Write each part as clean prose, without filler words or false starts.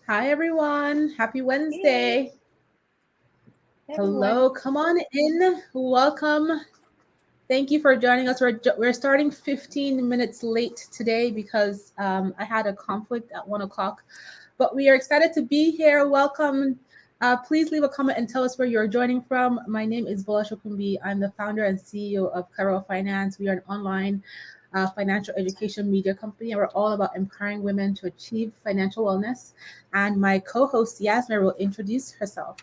Hi, everyone. Happy Hey, Wednesday. everyone. Hello. Come on in. Welcome. Thank you for joining us. We're starting 15 minutes late today because I had a conflict at 1 o'clock, but we are excited to be here. Welcome. Please leave a comment and tell us where you're joining from. My name is Bola Shokumbi. I'm the founder and CEO of Cairo Finance. We are an online financial education media company, and we're all about empowering women to achieve financial wellness. And my co-host Yasmer will introduce herself.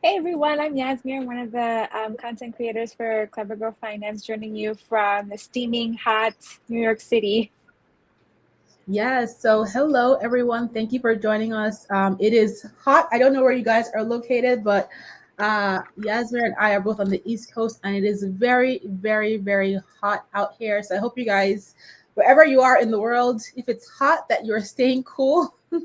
Hey, everyone. I'm Yazmir, one of the content creators for Clever Girl Finance, joining you from the steaming hot New York City. Yes. So, hello, everyone. Thank you for joining us. It is hot. I don't know where you guys are located, but Yasmin and I are both on the East Coast, and it is very, very, very hot out here. So, I hope you guys, wherever you are in the world, if it's hot, that you're staying cool. Hi,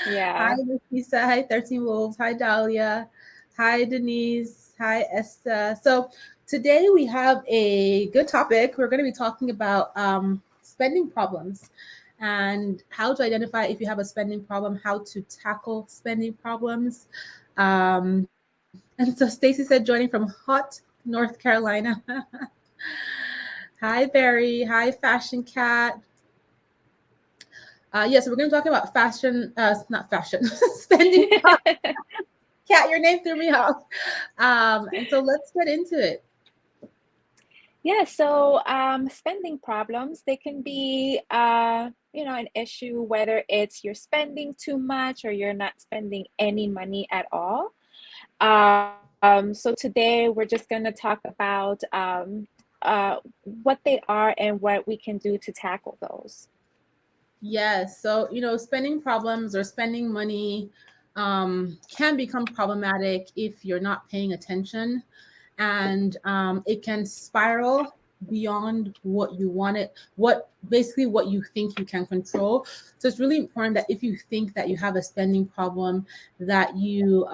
Yeah. Lisa. Hi, 13 Wolves. Hi, Dahlia. Hi, Denise. Hi, Esther. So, today we have a good topic. We're going to be talking about spending problems and how to identify if you have a spending problem, how to tackle spending problems. And so, Stacy said, joining from hot North Carolina. Hi, Barry. Hi, Fashion Cat. Yes, we're going to talk about fashion, not fashion, spending. Cat, your name threw me off. And so let's get into it. Yeah, so spending problems, they can be, an issue whether it's you're spending too much or you're not spending any money at all. So today we're just going to talk about what they are and what we can do to tackle those. Yes. So, spending problems or spending money can become problematic if you're not paying attention. And it can spiral beyond what you want it, what you think you can control. So it's really important that if you think that you have a spending problem, that you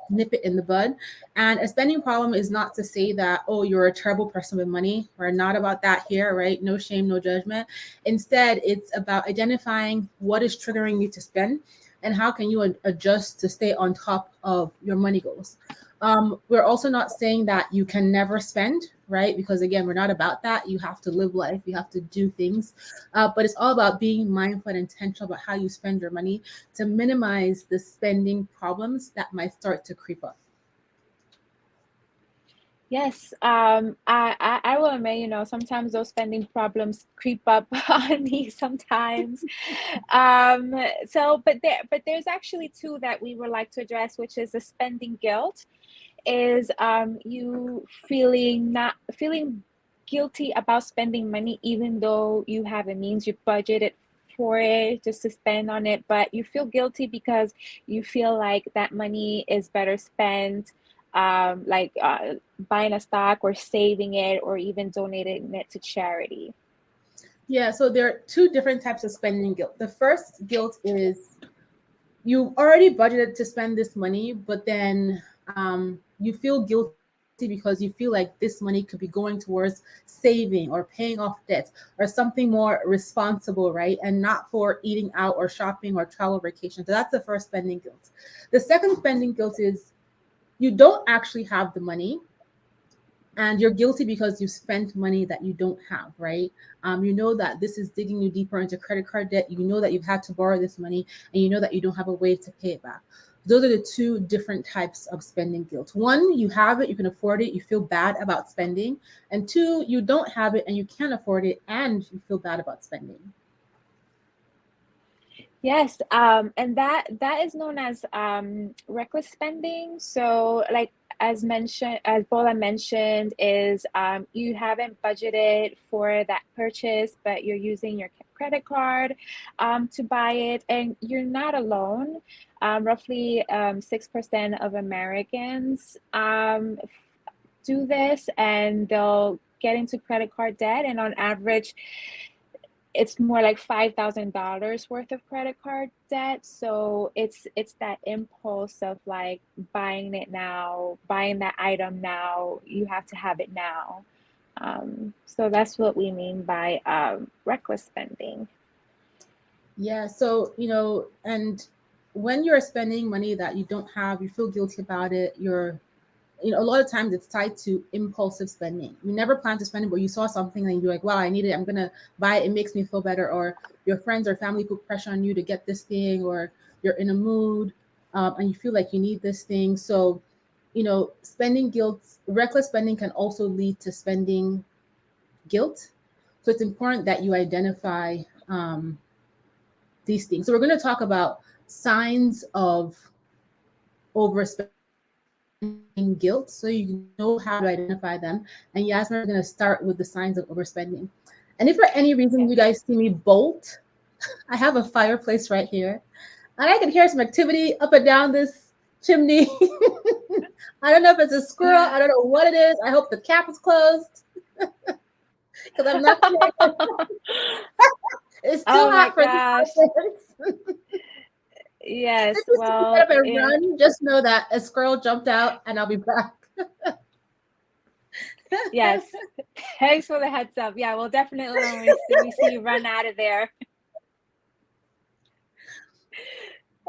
nip it in the bud. And a spending problem is not to say that, oh, you're a terrible person with money. We're not about that here, right? No shame, no judgment. Instead, it's about identifying what is triggering you to spend and how can you adjust to stay on top of your money goals. We're also not saying that you can never spend, right? Because again, we're not about that. You have to live life, you have to do things. But it's all about being mindful and intentional about how you spend your money to minimize the spending problems that might start to creep up. Yes, I will admit, sometimes those spending problems creep up on me sometimes. Um, but there's actually two that we would like to address, which is the spending guilt, is you feeling guilty about spending money even though you have a means, you budgeted for it just to spend on it, but you feel guilty because you feel like that money is better spent, like buying a stock or saving it or even donating it to charity. Yeah, so there are two different types of spending guilt. The first guilt is you already budgeted to spend this money, but then you feel guilty because you feel like this money could be going towards saving or paying off debt or something more responsible, right? And not for eating out or shopping or travel vacation. So that's the first spending guilt. The second spending guilt is you don't actually have the money and you're guilty because you spent money that you don't have, right? You know that this is digging you deeper into credit card debt. You know that you've had to borrow this money, and you know that you don't have a way to pay it back. Those are the two different types of spending guilt. One, you have it, you can afford it, you feel bad about spending. And two, you don't have it and you can't afford it and you feel bad about spending. Yes, and that is known as reckless spending. So, like as Bola mentioned, is you haven't budgeted for that purchase, but you're using your credit card to buy it, and you're not alone. Roughly 6% of Americans do this, and they'll get into credit card debt, and on average it's more like $5,000 worth of credit card debt. So it's that impulse of like buying it now, buying that item now. You have to have it now. So that's what we mean by reckless spending. Yeah. So, and when you're spending money that you don't have, you feel guilty about it. A lot of times it's tied to impulsive spending. You never plan to spend it, but you saw something and you're like, wow, I need it. I'm going to buy it. It makes me feel better. Or your friends or family put pressure on you to get this thing, or you're in a mood and you feel like you need this thing. So, spending guilt, reckless spending can also lead to spending guilt. So it's important that you identify these things. So we're going to talk about signs of overspending guilt so you know how to identify them. And Yasmin is going to start with the signs of overspending. And if for any reason you Yes. guys see me bolt, I have a fireplace right here. And I can hear some activity up and down this chimney. I don't know if it's a squirrel. I don't know what it is. I hope the cap is closed because I'm not sure. It's too Oh my hot for this gosh. fireplace. If Yes. you see me get Well, up and run, just know that a squirrel jumped out and I'll be back. yes. Thanks for the heads up. Yeah, we'll definitely when we see you run out of there.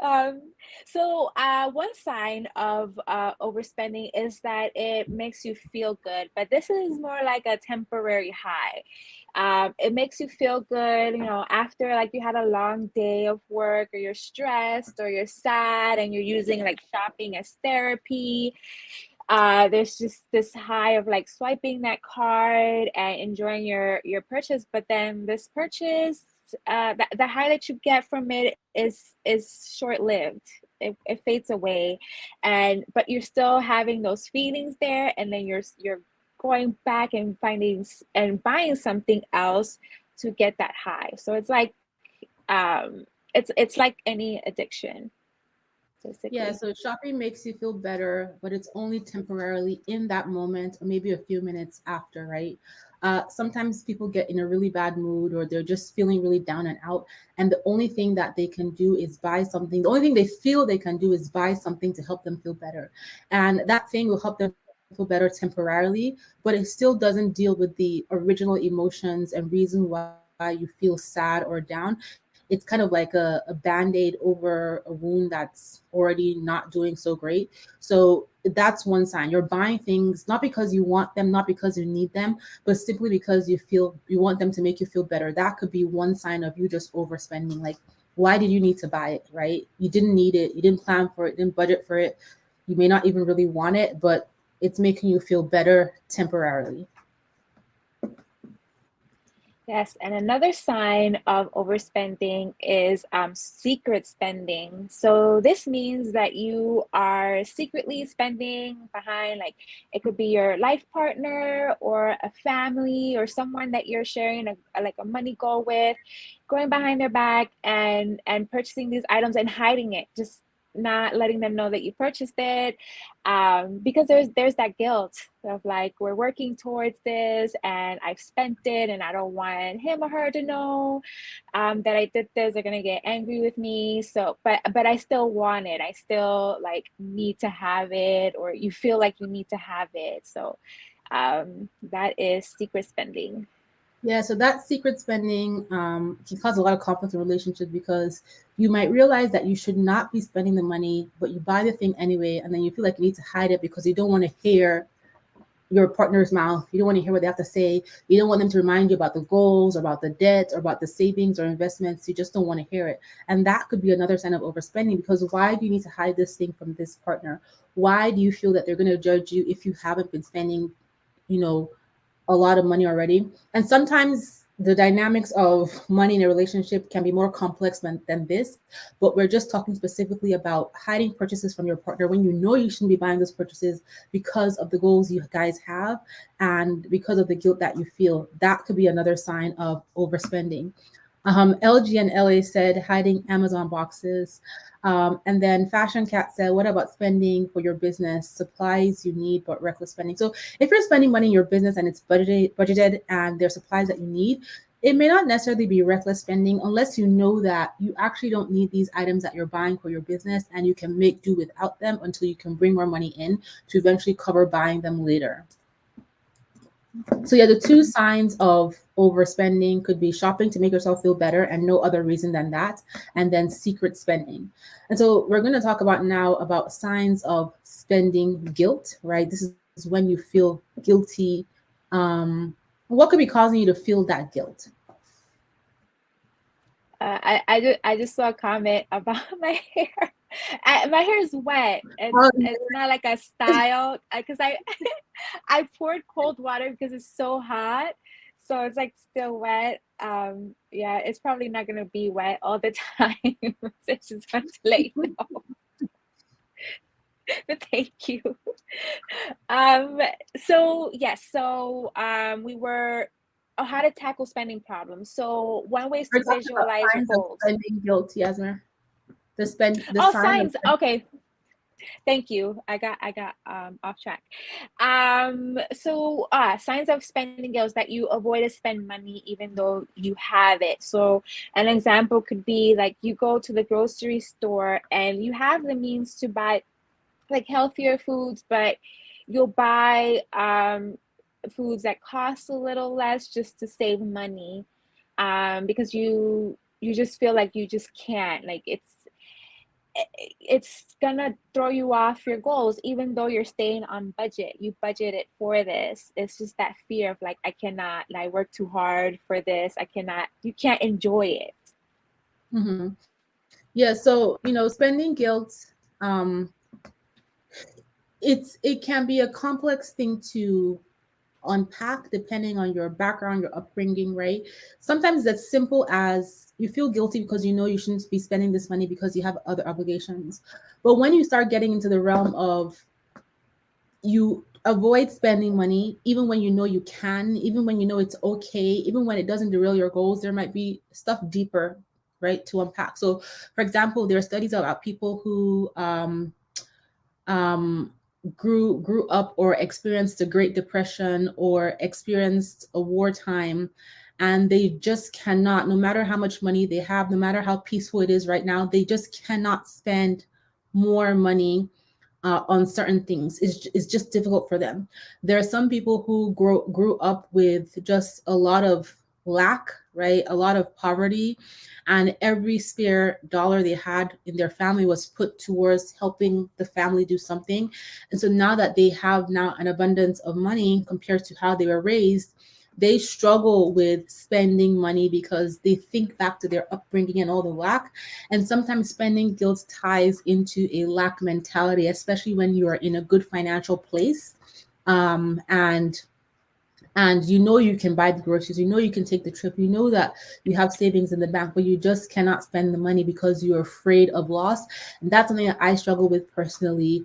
Um, one sign of overspending is that it makes you feel good, but this is more like a temporary high. It makes you feel good, after like you had a long day of work, or you're stressed, or you're sad, and you're using like shopping as therapy. There's just this high of like swiping that card and enjoying your purchase, but then this purchase, the high that you get from it is short lived. It fades away, and but you're still having those feelings there, and then you're going back and finding and buying something else to get that high. So it's like it's like any addiction, Yeah, basically. so shopping makes you feel better, but it's only temporarily in that moment or maybe a few minutes after, right? Sometimes people get in a really bad mood or they're just feeling really down and out. And the only thing that they can do is buy something. The only thing they feel they can do is buy something to help them feel better. And that thing will help them feel better temporarily, but it still doesn't deal with the original emotions and reason why you feel sad or down. It's kind of like a band-aid over a wound that's already not doing so great. So that's one sign. You're buying things not because you want them, not because you need them, but simply because you want them to make you feel better. That could be one sign of you just overspending. Like, why did you need to buy it, right? You didn't need it, you didn't plan for it, didn't budget for it. You may not even really want it, but it's making you feel better temporarily. Yes, and another sign of overspending is secret spending. So this means that you are secretly spending behind, like it could be your life partner or a family or someone that you're sharing like a money goal with, going behind their back and purchasing these items and hiding it, just not letting them know that you purchased it, because there's that guilt of like, we're working towards this and I've spent it and I don't want him or her to know that I did this. They're gonna get angry with me. So but I still want it. I still like need to have it, or you feel like you need to have it. So that is secret spending. Yeah, so that secret spending can cause a lot of conflict in relationships because you might realize that you should not be spending the money, but you buy the thing anyway, and then you feel like you need to hide it because you don't want to hear your partner's mouth. You don't want to hear what they have to say. You don't want them to remind you about the goals or about the debt or about the savings or investments. You just don't want to hear it. And that could be another sign of overspending because why do you need to hide this thing from this partner? Why do you feel that they're going to judge you if you haven't been spending, you know, a lot of money already? And sometimes the dynamics of money in a relationship can be more complex than this, but we're just talking specifically about hiding purchases from your partner when you know you shouldn't be buying those purchases because of the goals you guys have and because of the guilt that you feel. That could be another sign of overspending. LG and LA said hiding Amazon boxes. And then Fashion Cat said, what about spending for your business? Supplies you need, but reckless spending. So if you're spending money in your business and it's budgeted and there's supplies that you need, it may not necessarily be reckless spending unless you know that you actually don't need these items that you're buying for your business and you can make do without them until you can bring more money in to eventually cover buying them later. So yeah, the two signs of overspending could be shopping to make yourself feel better and no other reason than that, and then secret spending. And so we're going to talk about now about signs of spending guilt, right? This is when you feel guilty. Um, what could be causing you to feel that guilt? I just saw a comment about my hair. My hair is wet. Oh, It's not like a style because I I poured cold water because it's so hot, so it's like still wet. Yeah, it's probably not gonna be wet all the time. So I just want to let you know. But thank you. Um, so yes, we were how to tackle spending problems. So one way is we're to talking about visualize your signs of goals. spending guilt, Yasmer. The Oh, sign of signs. Okay, thank you. I got off track. Signs of spending guilt that you avoid to spend money even though you have it. So an example could be like you go to the grocery store and you have the means to buy like healthier foods, but you'll buy foods that cost a little less just to save money, because you just feel like you just can't. Like it's gonna throw you off your goals even though you're staying on budget. You budgeted for this. It's just that fear of like I cannot, like, I work too hard for this. I cannot, you can't enjoy it. mm-hmm. Yeah, so spending guilt, um, it can be a complex thing to unpack depending on your background, your upbringing, right? Sometimes it's simple as you feel guilty because you know you shouldn't be spending this money because you have other obligations. But when you start getting into the realm of you avoid spending money even when you know you can, even when you know it's okay, even when it doesn't derail your goals, there might be stuff deeper, right, to unpack. So for example, there are studies about people who um, grew up or experienced the Great Depression or experienced a wartime, and they just cannot, no matter how much money they have, no matter how peaceful it is right now, they just cannot spend more money on certain things. It's just difficult for them. There are some people who grew up with just a lot of lack, right? A lot of poverty, and every spare dollar they had in their family was put towards helping the family do something. And so now that they have now an abundance of money compared to how they were raised, they struggle with spending money because they think back to their upbringing and all the lack. And sometimes spending guilt ties into a lack mentality, especially when you are in a good financial place. And you know you can buy the groceries, you know you can take the trip, you know that you have savings in the bank, but you just cannot spend the money because you're afraid of loss. And that's something that I struggle with personally.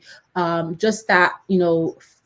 Just that,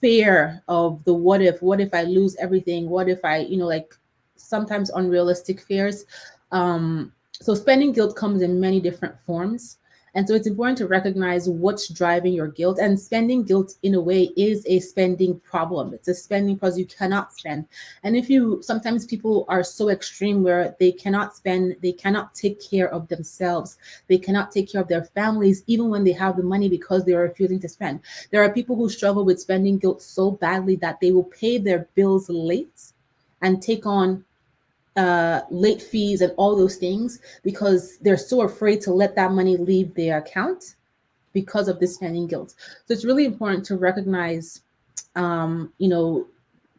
fear of the what if I lose everything, what if I, like, sometimes unrealistic fears. So spending guilt comes in many different forms. And so it's important to recognize what's driving your guilt. And spending guilt, in a way, is a spending problem. It's a spending because you cannot spend. And if you, sometimes people are so extreme where they cannot spend, they cannot take care of themselves, they cannot take care of their families, even when they have the money because they are refusing to spend. There are people who struggle with spending guilt so badly that they will pay their bills late and take on late fees and all those things because they're so afraid to let that money leave their account because of this spending guilt. So it's really important to recognize, you know,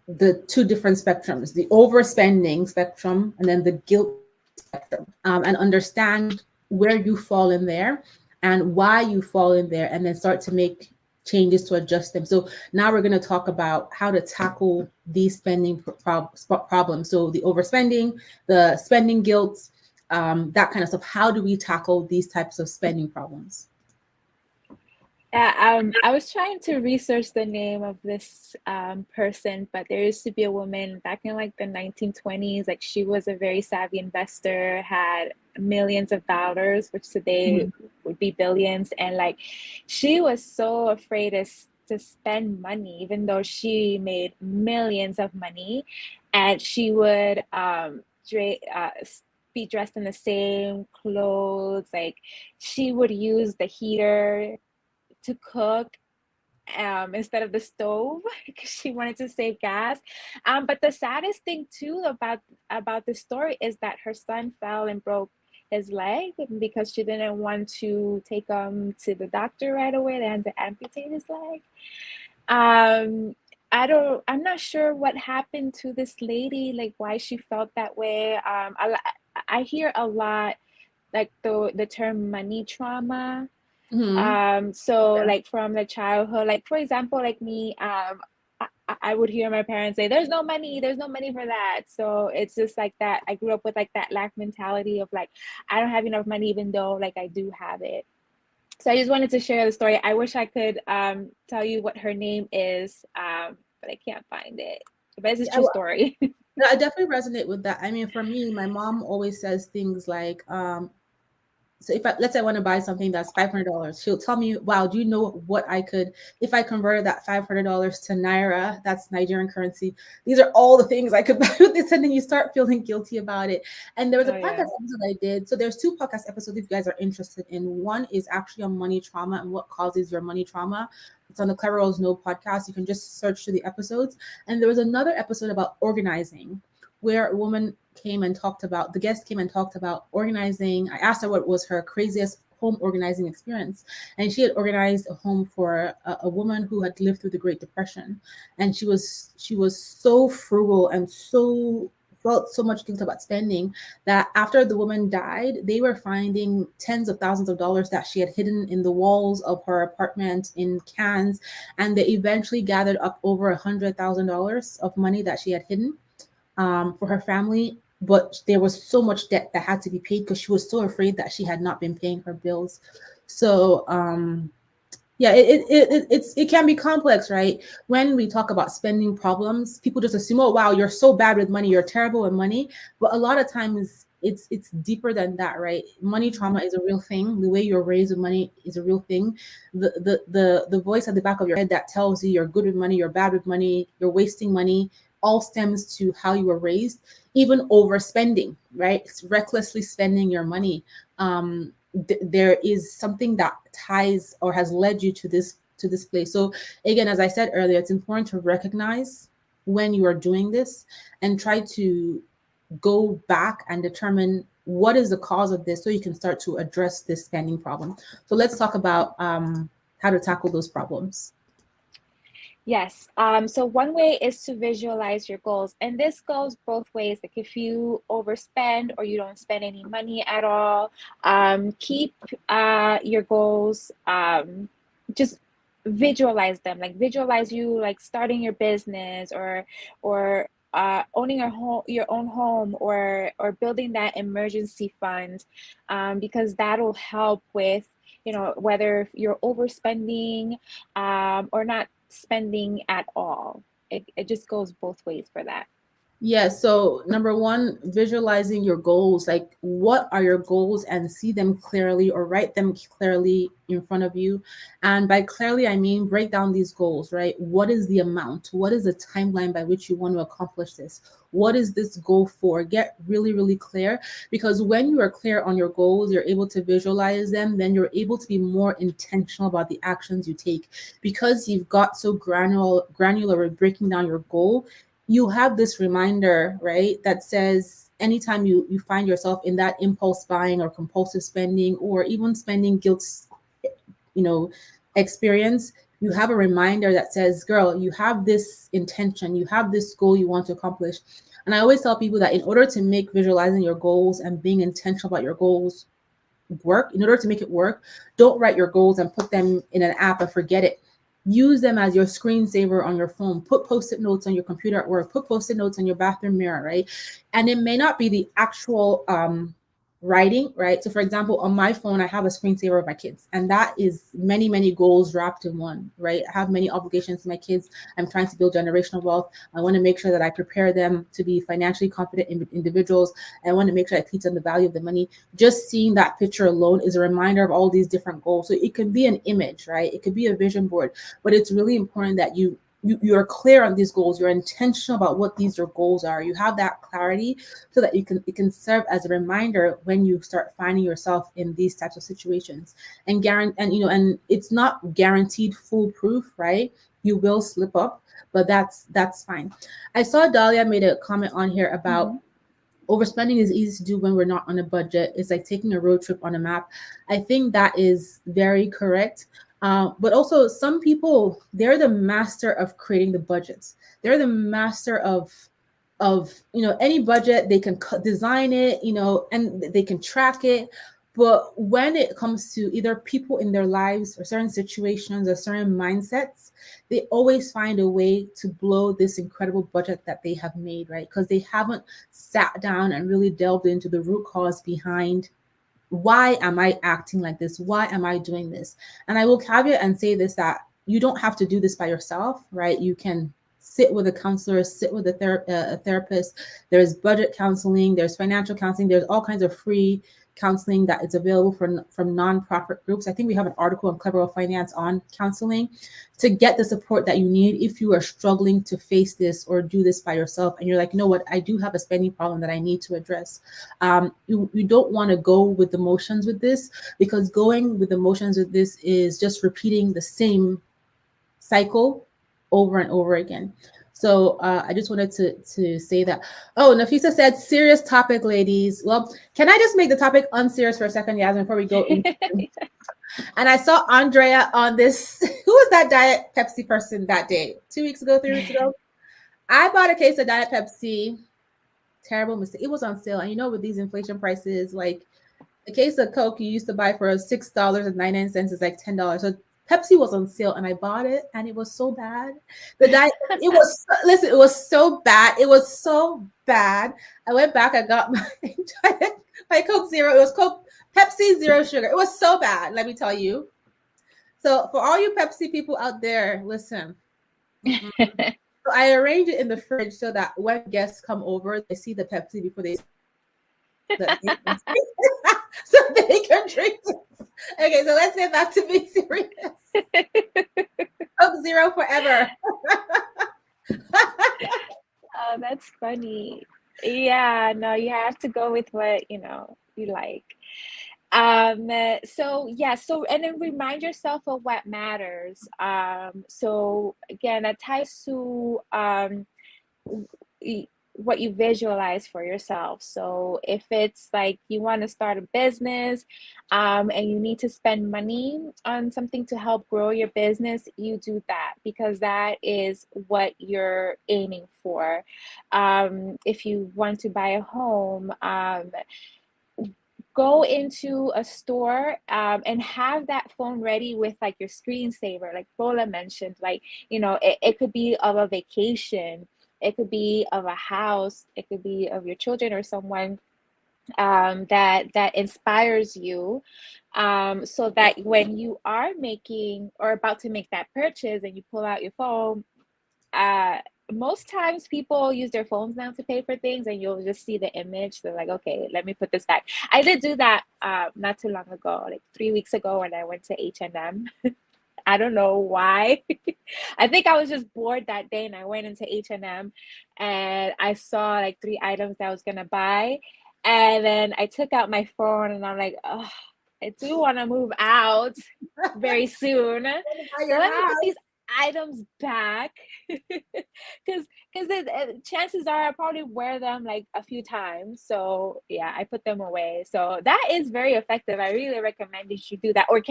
the two different spectrums, the overspending spectrum and then the guilt spectrum, and understand where you fall in there and why you fall in there, and then start to make changes to adjust them. So now we're going to talk about how to tackle these spending problems. So the overspending, the spending guilt, that kind of stuff. How do we tackle these types of spending problems? Yeah, I was trying to research the name of this person, but there used to be a woman back in like the 1920s. Like she was a very savvy investor, had millions of dollars, which today Mhm. would be billions, and like she was so afraid to spend money, even though she made millions of money, and she would be dressed in the same clothes. Like she would use the heater to cook, instead of the stove because she wanted to save gas. But the saddest thing too about the story is that her son fell and broke his leg because she didn't want to take him to the doctor right away. They had to amputate his leg. Um, I'm not sure what happened to this lady, like why she felt that way. I hear a lot like the term money trauma. Hmm. So Yeah. like from the childhood, like for example, like me, I would hear my parents say, there's no money for that. So it's just like that. I grew up with like that lack mentality of like, I don't have enough money, even though like I do have it. So I just wanted to share the story. I wish I could tell you what her name is, but I can't find it. But it's a Yeah, true story. no, I definitely resonate with that. I mean, for me, my mom always says things like, so if I, let's say I want to buy something that's $500, she'll tell me, wow, do you know what I could, if I converted that $500 to Naira, that's Nigerian currency. These are all the things I could buy with this. And then you start feeling guilty about it. And there was a Oh podcast yeah. episode I did. So there's two podcast episodes if you guys are interested in. One is actually on money trauma and what causes your money trauma. It's on the Clever Girls Know podcast. You can just search through the episodes. And there was another episode about organizing where a woman came and talked about, the guest came and talked about organizing. I asked her what was her craziest home organizing experience, and she had organized a home for a woman who had lived through the Great Depression, and she was so frugal and so felt so much guilt about spending that after the woman died, they were finding tens of thousands of dollars that she had hidden in the walls of her apartment in cans, and they eventually gathered up over $100,000 of money that she had hidden for her family, but there was so much debt that had to be paid because she was so afraid that she had not been paying her bills. So yeah, it can be complex, right? When we talk about spending problems, people just assume, oh wow, you're so bad with money, you're terrible with money. But a lot of times it's deeper than that, right? Money trauma is a real thing. The way you're raised with money is a real thing. The voice at the back of your head that tells you you're good with money, you're bad with money, you're wasting money, all stems to how you were raised. Even overspending, right? It's recklessly spending your money. There is something that ties or has led you to this place. So again, as I said earlier, it's important to recognize when you are doing this and try to go back and determine what is the cause of this so you can start to address this spending problem. So let's talk about how to tackle those problems. Yes. So one way is to visualize your goals. And this goes both ways. Like if you overspend or you don't spend any money at all, keep your goals, just visualize them. Like visualize you like starting your business or owning your own home or building that emergency fund, because that'll help with, you know, whether you're overspending or not spending at all. It just goes both ways for that. Yeah, so number one, visualizing your goals. Like, what are your goals and see them clearly or write them clearly in front of you. And by clearly, I mean break down these goals, right? What is the amount? What is the timeline by which you want to accomplish this? What is this goal for? Get really, really clear, because when you are clear on your goals, you're able to visualize them, then you're able to be more intentional about the actions you take. Because you've got so granular with breaking down your goal, you have this reminder, right, that says anytime you find yourself in that impulse buying or compulsive spending or even spending guilt, you know, experience, you have a reminder that says, girl, you have this intention, you have this goal you want to accomplish. And I always tell people that in order to make visualizing your goals and being intentional about your goals work, in order to make it work, don't write your goals and put them in an app and forget it. Use them as your screensaver on your phone. Put post-it notes on your computer at work. Put post-it notes on your bathroom mirror, right? And it may not be the actual writing, right? So for example, on my phone, I have a screensaver of my kids, and that is many, many goals wrapped in one, right? I have many obligations to my kids. I'm trying to build generational wealth. I want to make sure that I prepare them to be financially confident individuals. I want to make sure I teach them the value of the money. Just seeing that picture alone is a reminder of all these different goals. So it can be an image, right? It could be a vision board, but it's really important that you you're clear on these goals, you're intentional about what these your goals are, you have that clarity, so that it can serve as a reminder when you start finding yourself in these types of situations. And and it's not guaranteed foolproof, right? You will slip up, but that's fine. I saw Dahlia made a comment on here about Mhm. overspending is easy to do when we're not on a budget. It's like taking a road trip on a map. I think that is very correct. But also, some people, they're the master of creating the budgets. They're the master of any budget. They can design it, and they can track it. But when it comes to either people in their lives or certain situations or certain mindsets, they always find a way to blow this incredible budget that they have made, right? Because they haven't sat down and really delved into the root cause behind, why am I acting like this? Why am I doing this? And I will caveat and say this, that you don't have to do this by yourself, right? You can sit with a counselor, sit with a therapist. There's budget counseling, there's financial counseling, there's all kinds of free counseling that is available from nonprofit groups. I think we have an article on Clever Finance on counseling to get the support that you need if you are struggling to face this or do this by yourself. And you're like, you know what, I do have a spending problem that I need to address. You don't want to go with the motions with this, because going with the motions with this is just repeating the same cycle over and over again. So I just wanted to say that. Oh, Nafisa said, serious topic, ladies. Well, can I just make the topic unserious for a second, Yasmin, before we go in? And I saw Andrea on this. Who was that Diet Pepsi person that day? 2 weeks ago, 3 weeks ago? I bought a case of Diet Pepsi. Terrible mistake. It was on sale. And with these inflation prices, like the case of Coke you used to buy for $6.99 is like $10. So Pepsi was on sale and I bought it and it was so bad. The diet, it was so bad. It was so bad. I went back, I got my Coke Zero. It was Coke Pepsi Zero Sugar. It was so bad, let me tell you. So for all you Pepsi people out there, listen. So I arrange it in the fridge so that when guests come over, they see the Pepsi before they that they can so they can drink it. Okay, so let's get back to being serious. Coke Zero forever. Oh, that's funny. Yeah, no, you have to go with what, you like. So yeah, and then remind yourself of what matters. So again, that ties to what you visualize for yourself. So if it's like you want to start a business, and you need to spend money on something to help grow your business, you do that because that is what you're aiming for. If you want to buy a home, go into a store, and have that phone ready with like your screensaver, like Bola mentioned. Like, it could be of a vacation, it could be of a house, it could be of your children or someone, that inspires you, so that when you are making or about to make that purchase and you pull out your phone, uh most times people use their phones now to pay for things, and you'll just see the image. They're like, okay, let me put this back. I did do that not too long ago, like 3 weeks ago, when I went to H&M. I don't know why. I think I was just bored that day, and I went into H&M and I saw like 3 items that I was gonna buy, and then I took out my phone and I'm like, oh, I do want to move out very soon. Buy So your let me put house. these items back, because chances are I'll probably wear them like a few times. So yeah, I put them away. So that is very effective. I really recommend you should do that, or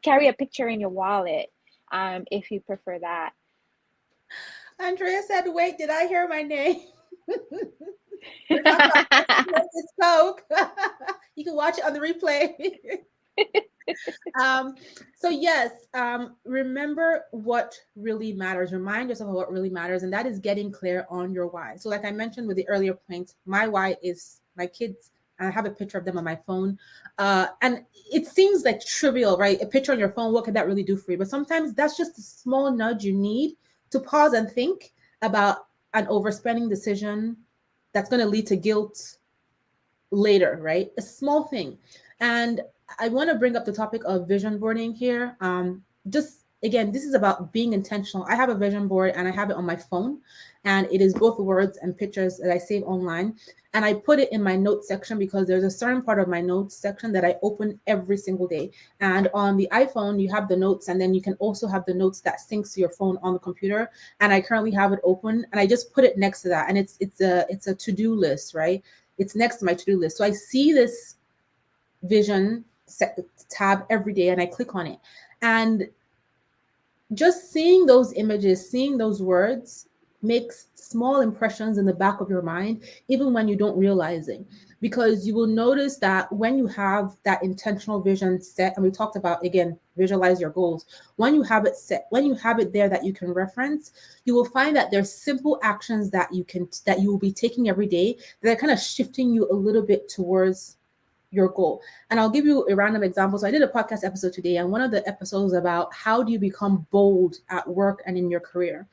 carry a picture in your wallet, if you prefer that. Andrea said, wait, did I hear my name? We're talking about it's Coke. You can watch it on the replay. um, so yes, remember what really matters. Remind yourself of what really matters, and that is getting clear on your why. So, like I mentioned with the earlier point, my why is my kids. I have a picture of them on my phone, and it seems like trivial, right? A picture on your phone, what could that really do for you? But sometimes that's just a small nudge you need to pause and think about an overspending decision that's going to lead to guilt later, right? A small thing. And I want to bring up the topic of vision boarding here. Just again, this is about being intentional. I have a vision board and I have it on my phone, and it is both words and pictures that I save online. And I put it in my notes section because there's a certain part of my notes section that I open every single day. And on the iPhone, you have the notes, and then you can also have the notes that syncs to your phone on the computer. And I currently have it open, and I just put it next to that. And it's a to-do list, right? It's next to my to-do list. So I see this vision tab every day, and I click on it. And just seeing those images, seeing those words makes small impressions in the back of your mind, even when you don't realize it. Because you will notice that when you have that intentional vision set, and we talked about again, visualize your goals. When you have it set, when you have it there that you can reference, you will find that there's simple actions that you will be taking every day that are kind of shifting you a little bit towards your goal. And I'll give you a random example. So I did a podcast episode today, and one of the episodes about how do you become bold at work and in your career.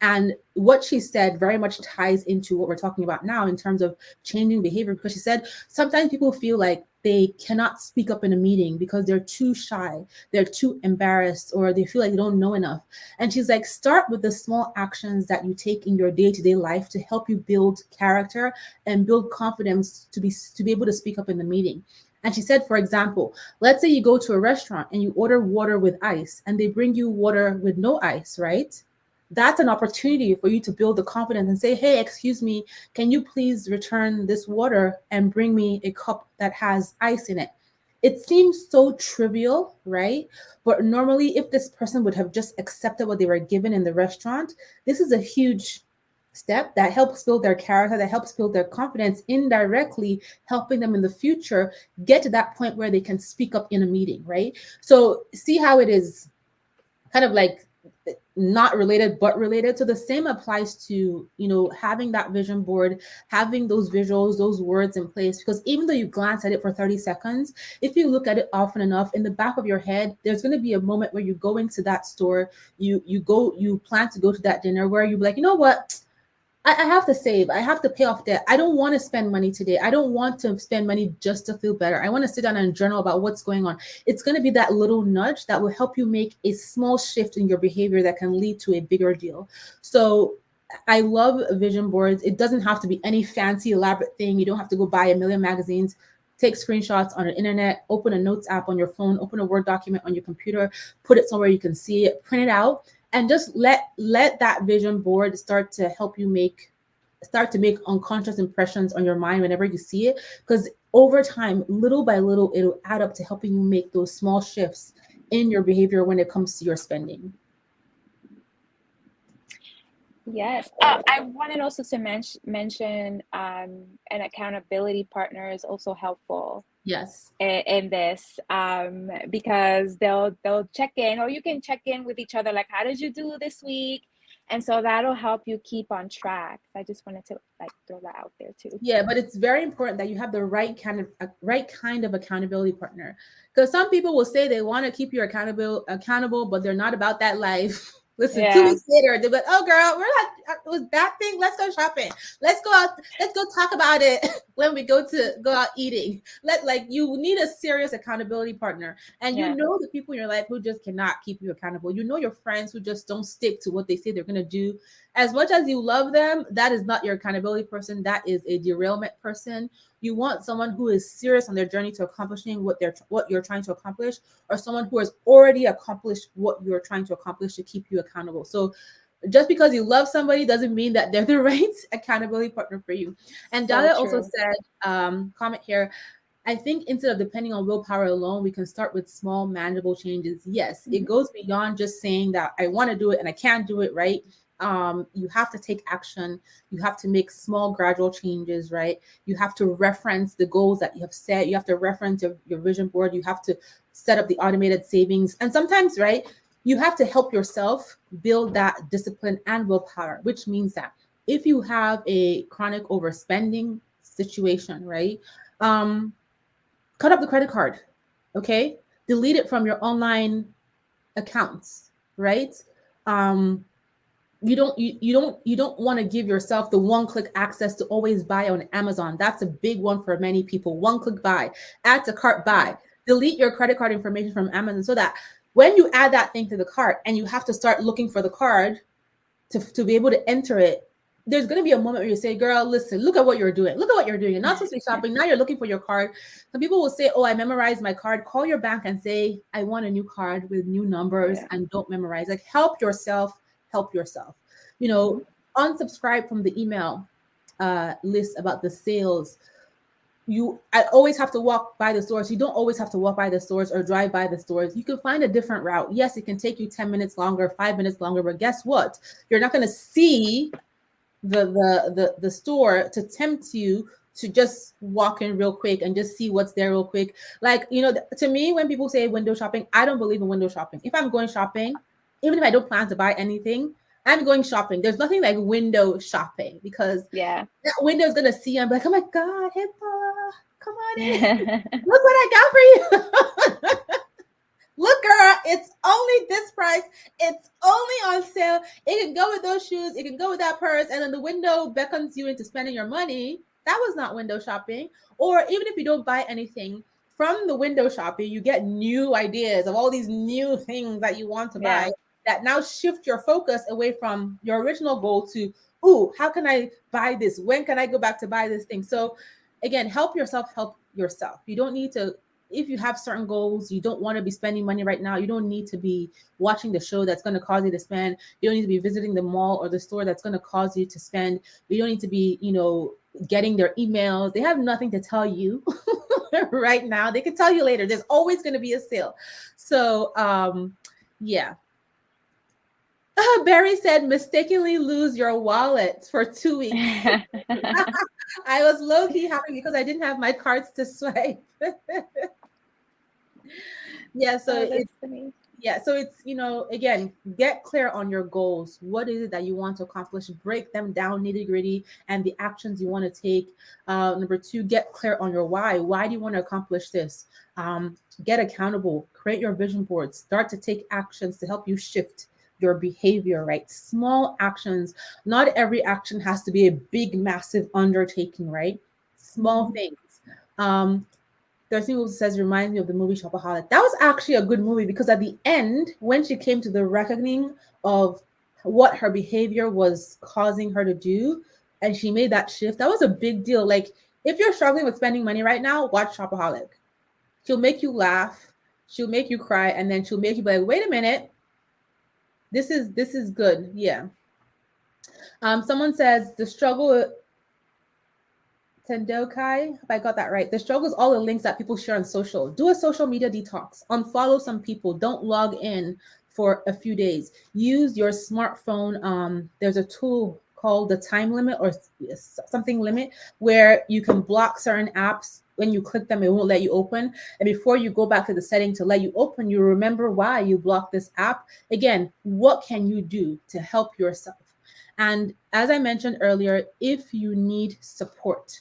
And what she said very much ties into what we're talking about now in terms of changing behavior, because she said sometimes people feel like they cannot speak up in a meeting because they're too shy, they're too embarrassed, or they feel like they don't know enough. And she's like, start with the small actions that you take in your day-to-day life to help you build character and build confidence to be able to speak up in the meeting. And she said, for example, let's say you go to a restaurant and you order water with ice and they bring you water with no ice, right? That's an opportunity for you to build the confidence and say, hey, excuse me, can you please return this water and bring me a cup that has ice in it? It seems so trivial, right? But normally, if this person would have just accepted what they were given in the restaurant, this is a huge step that helps build their character, that helps build their confidence, indirectly helping them in the future get to that point where they can speak up in a meeting, right? So see how it is kind of like not related but related. So the same applies to, having that vision board, having those visuals, those words in place, because even though you glance at it for 30 seconds, if you look at it often enough, in the back of your head there's going to be a moment where you go into that store, you plan to go to that dinner, where you're like, you know what, I have to save. I have to pay off debt. I don't want to spend money today. I don't want to spend money just to feel better. I want to sit down and journal about what's going on. It's going to be that little nudge that will help you make a small shift in your behavior that can lead to a bigger deal. So I love vision boards. It doesn't have to be any fancy, elaborate thing. You don't have to go buy a million magazines. Take screenshots on the internet, open a notes app on your phone, open a Word document on your computer, put it somewhere you can see it, print it out, and just let that vision board start to make unconscious impressions on your mind whenever you see it, because over time, little by little, it'll add up to helping you make those small shifts in your behavior when it comes to your spending. Yes, I wanted also to mention an accountability partner is also helpful Yes. in this, because they'll check in, or you can check in with each other, like, how did you do this week? And so that'll help you keep on track. I just wanted to throw that out there too. Yeah, but it's very important that you have the right kind of accountability partner, because some people will say they want to keep you accountable, but they're not about that life. Listen, 2 weeks later, they're like, "Oh, girl, we're not. It was that thing. Let's go shopping. Let's go out. Let's go talk about it when we go out eating." You need a serious accountability partner, and the people in your life who just cannot keep you accountable. Your friends who just don't stick to what they say they're gonna do. As much as you love them, that is not your accountability person. That is a derailment person. You want someone who is serious on their journey to accomplishing what you're trying to accomplish, or someone who has already accomplished what you're trying to accomplish to keep you accountable. So just because you love somebody doesn't mean that they're the right accountability partner for you. And Dahlia also said, comment here, I think instead of depending on willpower alone, we can start with small, manageable changes. Yes, it goes beyond just saying that I want to do it and I can't do it, right? You have to take action. You have to make small, gradual changes, right? You have to reference the goals that you have set. You have to reference your vision board. You have to set up the automated savings. And sometimes, right, you have to help yourself build that discipline and willpower, which means that if you have a chronic overspending situation, right, cut up the credit card, okay? Delete it from your online accounts, right? You don't want to give yourself the one-click access to always buy on Amazon. That's a big one for many people. One-click buy, add to cart buy. Delete your credit card information from Amazon so that When you add that thing to the cart and you have to start looking for the card to be able to enter it, there's going to be a moment where you say, girl, listen, look at what you're doing. Look at what you're doing. You're not supposed to be shopping. Now you're looking for your card. Some people will say, oh, I memorized my card. Call your bank and say, I want a new card with new numbers, Yeah. and don't memorize. Like, help yourself, help yourself. You know, unsubscribe from the email list about the sales. I always have to walk by the stores. You don't always have to walk by the stores or drive by the stores. You can find a different route. Yes, it can take you 10 minutes longer, 5 minutes longer, but guess what? You're not going to see the store to tempt you to just walk in real quick and just see what's there real quick. Like, you know, to me, when people say window shopping, I don't believe in window shopping. If I'm going shopping, even if I don't plan to buy anything, I'm going shopping. There's nothing like window shopping, because Yeah. that window is gonna see you and be like, oh my God, hey Paula, come on in. Yeah. Look what I got for you. Look, girl, it's only this price. It's only on sale. It can go with those shoes. It can go with that purse. And then the window beckons you into spending your money. That was not window shopping. Or even if you don't buy anything from the window shopping, you get new ideas of all these new things that you want to buy that now shift your focus away from your original goal to, ooh, how can I buy this? When can I go back to buy this thing? So again, help yourself, help yourself. You don't need to, if you have certain goals, you don't want to be spending money right now. You don't need to be watching the show that's going to cause you to spend. You don't need to be visiting the mall or the store that's going to cause you to spend. You don't need to be, you know, getting their emails. They have nothing to tell you right now. They can tell you later. There's always going to be a sale. So, yeah. Barry said, mistakenly lose your wallet for 2 weeks. I was low-key happy because I didn't have my cards to swipe. Yeah, so it's, you know, again, get clear on your goals. What is it that you want to accomplish? Break them down nitty-gritty and the actions you want to take. Number 2, get clear on your why. Why do you want to accomplish this? Get accountable, create your vision board, start to take actions to help you shift your behavior, right? Small actions. Not every action has to be a big, massive undertaking, right? Small things. There's who says, reminds me of the movie Shopaholic. That was actually a good movie, because at the end, when she came to the reckoning of what her behavior was causing her to do, and she made that shift, that was a big deal. Like, if you're struggling with spending money right now, watch Shopaholic. She'll make you laugh, she'll make you cry, and then she'll make you be like, wait a minute, this is good. Yeah. Someone says the struggle, Tendokai, if I got that right. The struggle is all the links that people share on social. Do a social media detox. Unfollow some people. Don't log in for a few days. Use your smartphone. There's a tool called the time limit or something limit, where you can block certain apps. When you click them, it won't let you open. And before you go back to the setting to let you open, you remember why you blocked this app. Again, what can you do to help yourself? And as I mentioned earlier, if you need support,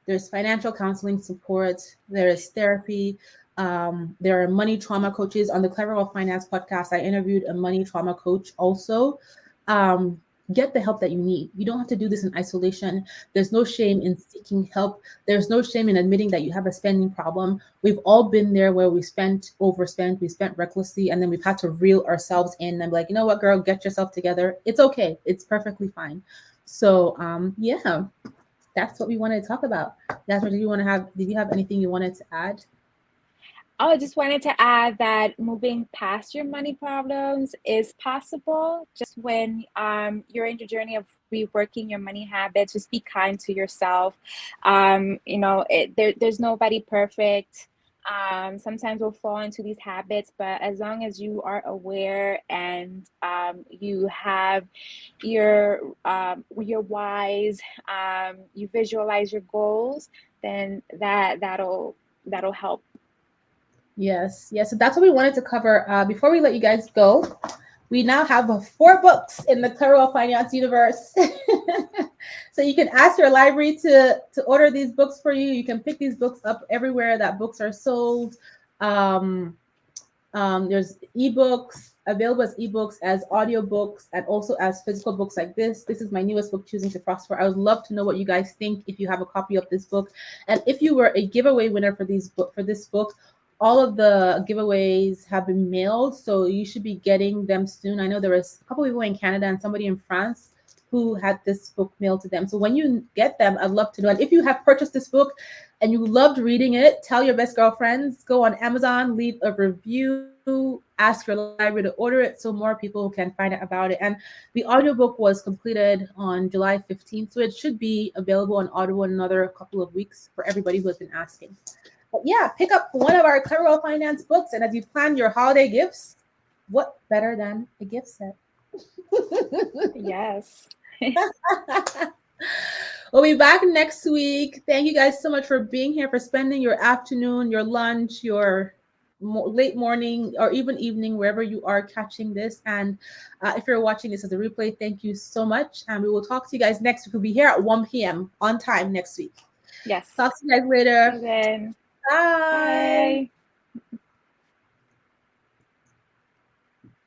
there's financial counseling support, there is therapy, there are money trauma coaches. On the Clever Wealth Finance podcast, I interviewed a money trauma coach also. Get the help that you need. You don't have to do this in isolation. There's no shame in seeking help. There's no shame in admitting that you have a spending problem. We've all been there where we overspent, we spent recklessly, and then we've had to reel ourselves in and be like, you know what, girl, get yourself together. It's okay. It's perfectly fine. So yeah, that's what we wanted to talk about. That's what did you have anything you wanted to add? I just wanted to add that moving past your money problems is possible. Just when you're in the journey of reworking your money habits, just be kind to yourself. You know, there's nobody perfect. Sometimes we'll fall into these habits, but as long as you are aware and you have your whys, you visualize your goals, then that'll help. Yes. So that's what we wanted to cover. Before we let you guys go, we now have 4 books in the Clever Wealth Finance universe. So you can ask your library to order these books for you. You can pick these books up everywhere that books are sold. There's ebooks available as ebooks, as audiobooks, and also as physical books like this. This is my newest book, Choosing to Prosper. I would love to know what you guys think if you have a copy of this book. And if you were a giveaway winner for this book, all of the giveaways have been mailed, so you should be getting them soon. I know there was a couple people in Canada and somebody in France who had this book mailed to them. So when you get them, I'd love to know. And if you have purchased this book and you loved reading it, tell your best girlfriends, go on Amazon, leave a review, ask your library to order it so more people can find out about it. And the audiobook was completed on July 15th, so it should be available on Audible in another couple of weeks for everybody who has been asking. But yeah, pick up one of our Clever Well Finance books, and as you plan your holiday gifts, what better than a gift set? Yes. We'll be back next week. Thank you guys so much for being here, for spending your afternoon, your lunch, your late morning, or even evening, wherever you are catching this. And if you're watching this as a replay, thank you so much. And we will talk to you guys next week. We'll be here at 1 p.m. on time next week. Yes. Talk to you guys later. And then Bye. bye.